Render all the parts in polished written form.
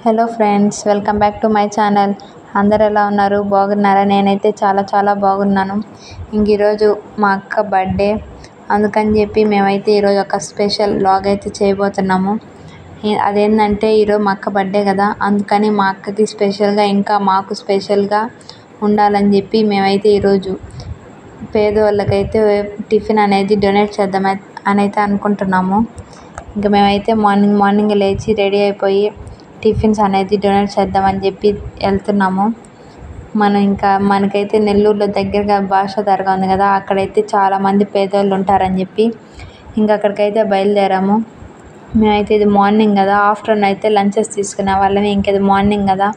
Hello friends, welcome back to my channel. అందరు ఎలా ఉన్నారు? బాగున్నారా? నేనైతే చాలా బాగున్నాను. ఈరోజు మా అక్క బర్త్డే, అందుకని చెప్పి మేమైతే ఈరోజు ఒక స్పెషల్ వ్లాగ్ అయితే చేయబోతున్నాము. అదేంటంటే ఈరోజు మా అక్క బర్త్డే కదా, అందుకని మా అక్కకి స్పెషల్గా ఇంకా మాకు స్పెషల్గా ఉండాలని చెప్పి మేమైతే ఈరోజు పేదవాళ్ళకైతే టిఫిన్ అనేది డొనేట్ చేద్దాం అని అయితే అనుకుంటున్నాము. ఇంకా మేమైతే మార్నింగ్ లేచి రెడీ అయిపోయి టిఫిన్స్ అనేది డొనేట్ చేద్దామని చెప్పి వెళ్తున్నాము. మనకైతే నెల్లూరులో దగ్గరగా భాష దర్గా ఉంది కదా, అక్కడైతే చాలామంది పేదవాళ్ళు ఉంటారని చెప్పి ఇంకా అక్కడికైతే బయలుదేరాము. మేమైతే ఇది మార్నింగ్ కదా, ఆఫ్టర్నూన్ అయితే లంచెస్ తీసుకునే వాళ్ళమే, ఇంకేది మార్నింగ్ కదా,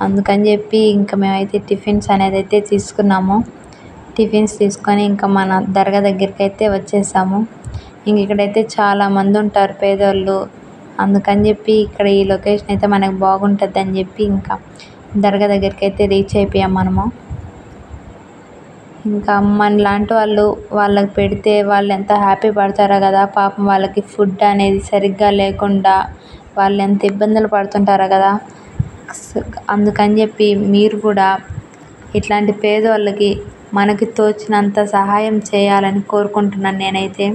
అందుకని చెప్పి ఇంకా మేమైతే టిఫిన్స్ అనేది అయితే తీసుకున్నాము. టిఫిన్స్ తీసుకొని ఇంకా మన దర్గా దగ్గరికి అయితే వచ్చేసాము. ఇక్కడైతే చాలామంది ఉంటారు పేదోళ్ళు, అందుకని చెప్పి ఇక్కడ ఈ లొకేషన్ అయితే మనకు బాగుంటుంది అని చెప్పి ఇంకా దర్గా దగ్గరికి అయితే రీచ్ అయిపోయాం మనము. ఇంకా మనలాంటి వాళ్ళకి పెడితే వాళ్ళు ఎంత హ్యాపీ పడతారో కదా. పాపం వాళ్ళకి ఫుడ్ అనేది సరిగ్గా లేకుండా వాళ్ళు ఎంత ఇబ్బందులు పడుతుంటారో కదా. అందుకని చెప్పి మీరు కూడా ఇట్లాంటి పేదవాళ్ళకి మనకి తోచినంత సహాయం చేయాలని కోరుకుంటున్నాను నేనైతే.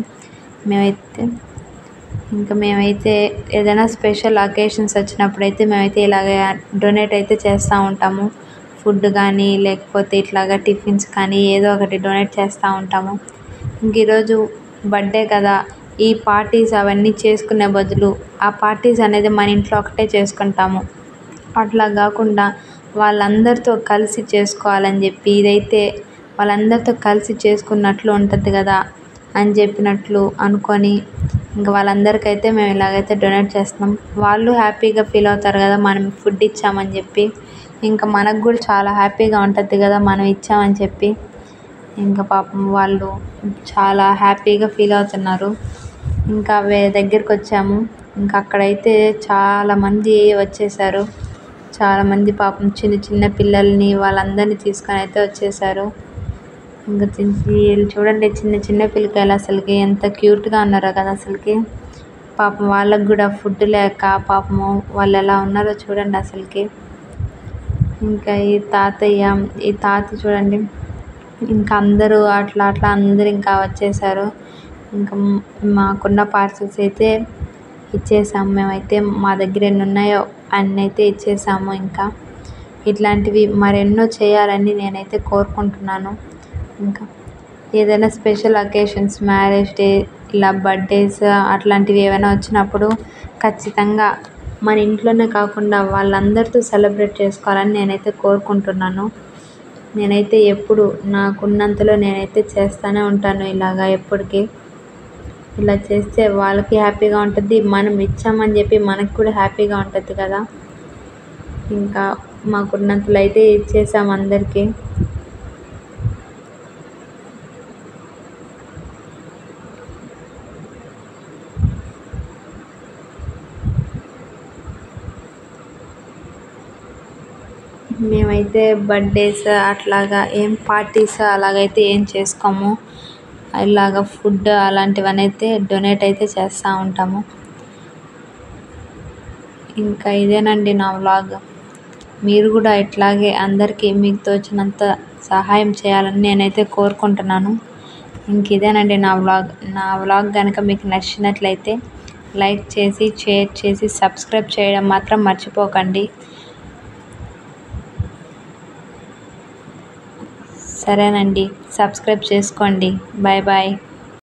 మేమైతే ఏదైనా స్పెషల్ అకేషన్స్ వచ్చినప్పుడైతే మేమైతే ఇలాగ డొనేట్ అయితే చేస్తూ ఉంటాము. ఫుడ్ కానీ లేకపోతే ఇట్లాగా టిఫిన్స్ కానీ ఏదో ఒకటి డొనేట్ చేస్తూ ఉంటాము. ఈరోజు బర్త్డే కదా, ఈ పార్టీస్ అవన్నీ చేసుకునే బదులు ఆ పార్టీస్ అనేది మన ఇంట్లో ఒకటే చేసుకుంటాము. అట్లా కాకుండా వాళ్ళందరితో కలిసి చేసుకోవాలని చెప్పి ఇదైతే వాళ్ళందరితో కలిసి చేసుకున్నట్లు ఉంటుంది కదా అని చెప్పినట్లు అనుకొని ఇంకా వాళ్ళందరికైతే మేము ఇలాగైతే డొనేట్ చేస్తున్నాం. వాళ్ళు హ్యాపీగా ఫీల్ అవుతారు కదా మనం ఫుడ్ ఇచ్చామని చెప్పి. ఇంకా మనకు కూడా చాలా హ్యాపీగా ఉంటుంది కదా మనం ఇచ్చామని చెప్పి. ఇంకా పాపం వాళ్ళు చాలా హ్యాపీగా ఫీల్ అవుతున్నారు. ఇంకా దగ్గరికి వచ్చాము. ఇంకా అక్కడైతే చాలామంది వచ్చేసారు. చాలామంది పాపం చిన్న పిల్లల్ని వాళ్ళందరినీ తీసుకొని అయితే వచ్చేసారు. ఇంకా వీళ్ళు చూడండి, చిన్న పిల్లకాయలు అసలుకి ఎంత క్యూట్గా ఉన్నారో కదా అసలుకి. పాపం వాళ్ళకు కూడా ఫుడ్ లేక పాపము వాళ్ళు ఎలా ఉన్నారో చూడండి అసలుకి. ఇంకా ఈ తాత చూడండి, ఇంకా అందరూ అట్లా అందరూ ఇంకా వచ్చేసారు. ఇంకా మాకున్న పార్సల్స్ అయితే ఇచ్చేసాము. మేమైతే మా దగ్గర ఎన్ని ఉన్నాయో అన్నీ అయితే ఇచ్చేసాము. ఇంకా ఇట్లాంటివి మరెన్నో చేయాలని నేనైతే కోరుకుంటున్నాను. ఇంకా ఏదైనా స్పెషల్ అకేషన్స్, మ్యారేజ్ డే, ఇలా బర్త్డేస్ అట్లాంటివి ఏమైనా వచ్చినప్పుడు ఖచ్చితంగా మన ఇంట్లోనే కాకుండా వాళ్ళందరితో సెలబ్రేట్ చేసుకోవాలని నేనైతే కోరుకుంటున్నాను. నేనైతే ఎప్పుడు నాకున్నంతలో నేనైతే చేస్తూనే ఉంటాను ఇలాగా ఎప్పటికీ. ఇలా చేస్తే వాళ్ళకి హ్యాపీగా ఉంటుంది, మనం ఇచ్చామని చెప్పి మనకు కూడా హ్యాపీగా ఉంటుంది కదా. ఇంకా మాకున్నంతలో అయితే ఇచ్చేసాము అందరికీ. మేమైతే బర్త్డేస్ అట్లాగా ఏం పార్టీస్ అలాగైతే ఏం చేసుకోము. ఇలాగ ఫుడ్ అలాంటివన్నీ అయితే డొనేట్ అయితే చేస్తూ ఉంటాము. ఇంకా ఇదేనండి నా వ్లాగ్. మీరు కూడా ఇట్లాగే అందరికీ మీకు తోచినంత సహాయం చేయాలని నేనైతే కోరుకుంటున్నాను. ఇదేనండి నా వ్లాగ్ కనుక మీకు నచ్చినట్లయితే లైక్ చేసి, షేర్ చేసి, సబ్స్క్రైబ్ చేయడం మాత్రం మర్చిపోకండి. సరేనండి, సబ్స్క్రైబ్ చేసుకోండి. బాయ్.